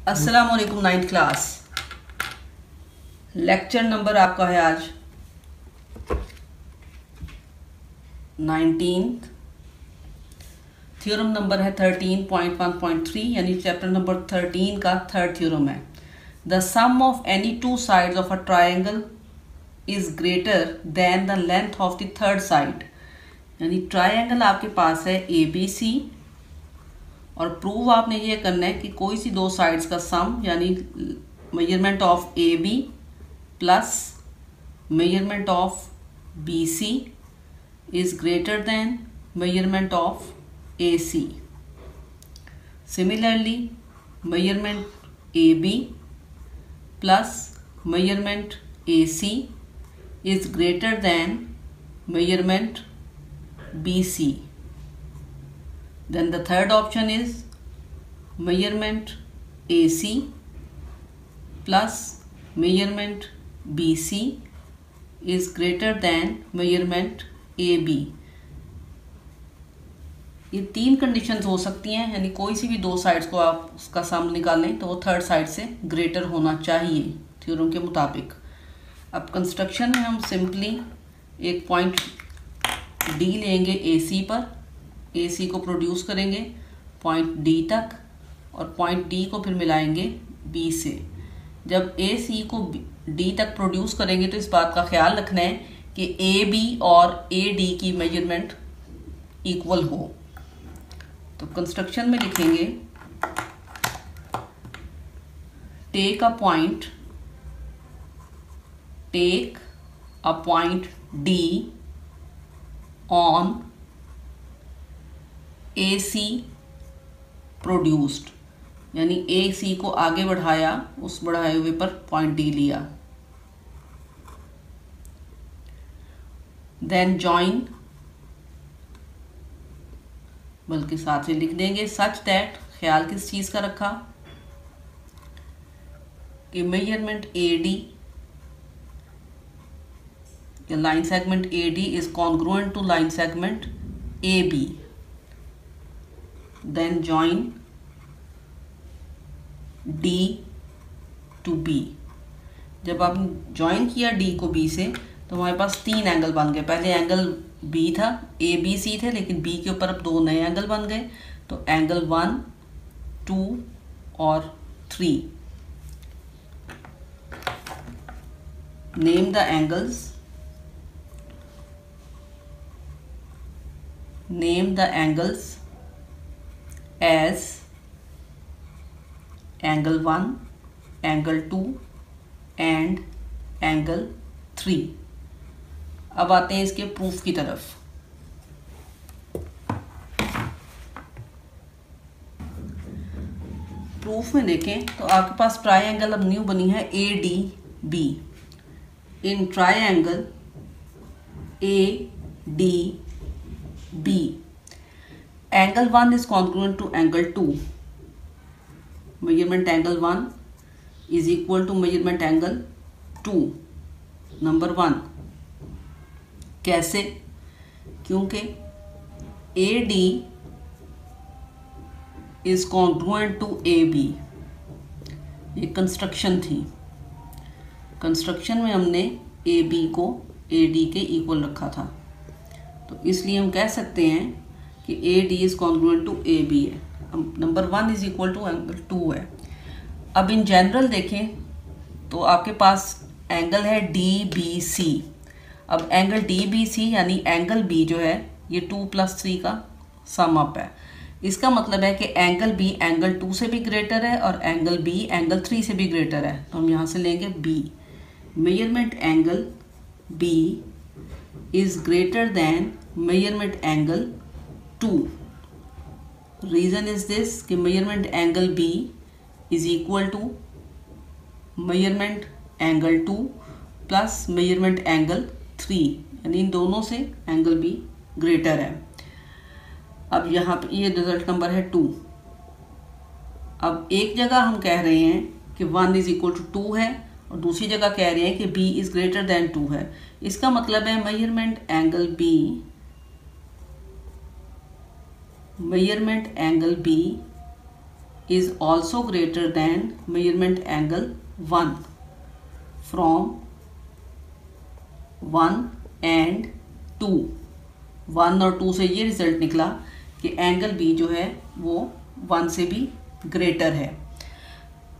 अस्सलाम वालेकुम। 9th class lecture number आपका है आज 19th। थ्योरम नंबर है 13.1.3 यानी चैप्टर नंबर 13 का थर्ड थ्योरम है। The sum of any two sides of a triangle is greater than the length of the third side. यानी ट्रायंगल आपके पास है ABC और प्रूव आपने ये करना है कि कोई सी दो साइड्स का सम यानी measurement of AB plus measurement of BC is greater than measurement of AC। Similarly measurement AB plus measurement AC is greater then measurement BC. Then the third option is measurement AC plus measurement BC is greater than measurement AB. ये तीन conditions हो सकती हैं, यानी कोई सी भी दो sides को आप उसका सम निकालें तो वो थर्ड साइड से ग्रेटर होना चाहिए थ्योरम के मुताबिक। अब कंस्ट्रक्शन में हम सिंपली एक पॉइंट D लेंगे AC पर, AC को प्रोड्यूस करेंगे पॉइंट D तक और पॉइंट D को फिर मिलाएंगे B से। जब AC को D तक प्रोड्यूस करेंगे तो इस बात का ख्याल रखना है कि AB और AD की मेजरमेंट इक्वल हो। तो कंस्ट्रक्शन में लिखेंगे take a point D on AC produced, यानी AC को आगे बढ़ाया, उस बढ़ाए हुए पर पॉइंट D लिया। देन जॉइन, बल्कि साथ में लिख देंगे सच दैट, ख्याल किस चीज का रखा कि मेजरमेंट AD या line segment AD is congruent to line segment AB. Then join D to B. जब आपने ज्वाइन किया D को B से तो हमारे पास तीन एंगल बन गए। पहले एंगल B था, ABC थे, लेकिन B के ऊपर अब दो नए एंगल बन गए। तो एंगल 1, 2 और 3। Name the angles, name the angles as angle 1, angle 2 and angle 3। अब आते हैं इसके प्रूफ की तरफ। प्रूफ में देखें तो आपके पास ट्रायंगल अब न्यू बनी है ADB। In triangle ADB angle 1 is congruent to angle 2. Measurement angle 1 is equal to measurement angle 2. Number 1 कैसे? क्योंकि AD is congruent to AB। ये कंस्ट्रक्शन थी। कंस्ट्रक्शन में हमने AB को AD के इक्वल रखा था, तो इसलिए हम कह सकते हैं कि AD is congruent to AB है। अब number 1 is equal to angle 2 है। अब इन जनरल देखें तो आपके पास एंगल है DBC। अब एंगल DBC यानी एंगल B जो है ये 2 + 3 का सम अप है। इसका मतलब है कि एंगल B एंगल 2 से भी ग्रेटर है और एंगल B एंगल 3 से भी ग्रेटर है। तो हम यहाँ से लेंगे B। Measurement angle B is greater than measurement angle 2. Reason is this कि measurement angle B is equal to measurement angle 2 plus measurement angle 3, यानी इन दोनों से angle B greater है। अब यहाँ पे ये रिजल्ट नंबर है 2। अब एक जगह हम कह रहे हैं कि 1 is equal to 2 है और दूसरी जगह कह रहे हैं कि B is greater than 2 है। इसका मतलब है measurement angle B is also greater than measurement angle 1 from 1 and 2। 1 और 2 से ये रिजल्ट निकला कि एंगल बी जो है वो 1 से भी ग्रेटर है।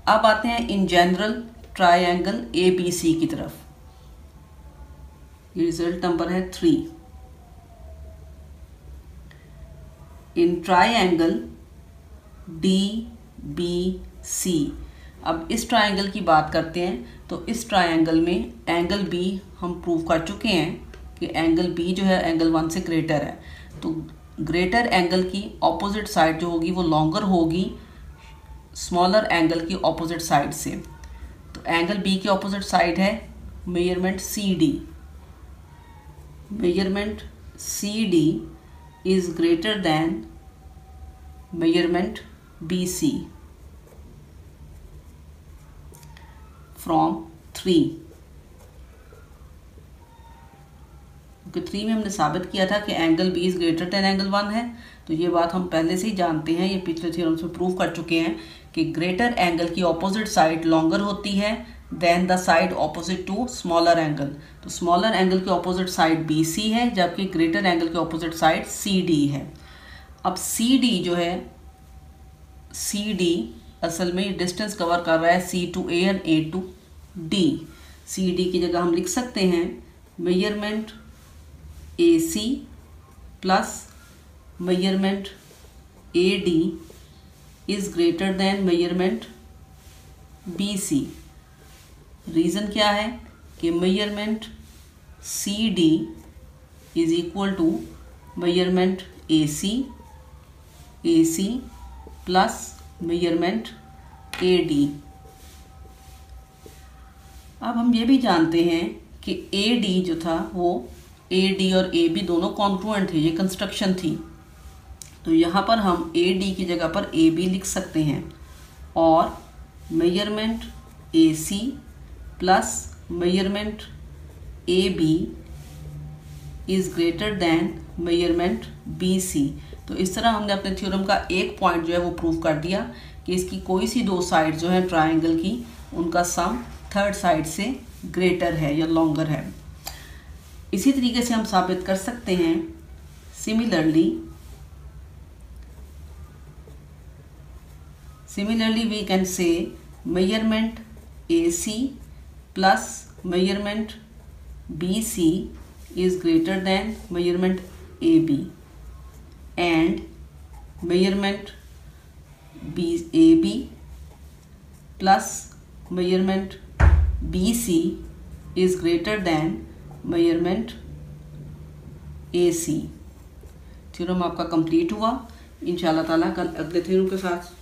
अब आते हैं in general triangle A B C की तरफ। ये रिजल्ट नंबर है 3। In triangle D B C, अब इस ट्रायंगल की बात करते हैं तो इस ट्रायंगल में एंगल बी हम प्रूव कर चुके हैं कि एंगल बी जो है एंगल 1 से ग्रेटर है। तो ग्रेटर एंगल की ऑपोजिट साइड जो होगी वो लॉन्गर होगी स्मॉलर एंगल की ऑपोजिट साइड से। तो एंगल बी की ऑपोजिट साइड है measurement C D. Measurement C D is greater than measurement BC from 3। क्योंकि 3 में हमने साबित किया था कि angle B is greater then angle 1 है, तो ये बात हम पहले से ही जानते हैं, ये पिछले थ्योरम से प्रूव कर चुके हैं कि ग्रेटर एंगल की ऑपोजिट साइड लॉन्गर होती है then the side opposite to smaller angle. तो स्मॉलर एंगल की ऑपोजिट साइड BC है जबकि ग्रेटर एंगल की ऑपोजिट साइड CD है। अब CD जो है, CD असल में डिस्टेंस कवर कर रहा है C to A और A to D। CD की जगह हम लिख सकते हैं measurement AC plus measurement AD is greater than measurement BC। Reason क्या है कि measurement CD is equal to measurement AC plus measurement AD। अब हम ये भी जानते हैं कि AD जो था वो AD और AB दोनों कॉन्ग्रुएंट थे, ये कंस्ट्रक्शन थी। तो यहाँ पर हम AD की जगह पर AB लिख सकते हैं और measurement AC plus measurement AB is greater than measurement BC। तो इस तरह हमने अपने थ्योरम का एक पॉइंट जो है वो प्रूव कर दिया कि इसकी कोई सी दो साइड जो है ट्रायंगल की, उनका सम थर्ड साइड से ग्रेटर है या लॉन्गर है। इसी तरीके से हम साबित कर सकते हैं similarly we can say measurement AC plus measurement BC is greater than measurement AB and measurement AB plus measurement BC is greater than measurement AC। Theorem आपका कंप्लीट हुआ। इंशाल्लाह ताला कल अगले थ्योरम के साथ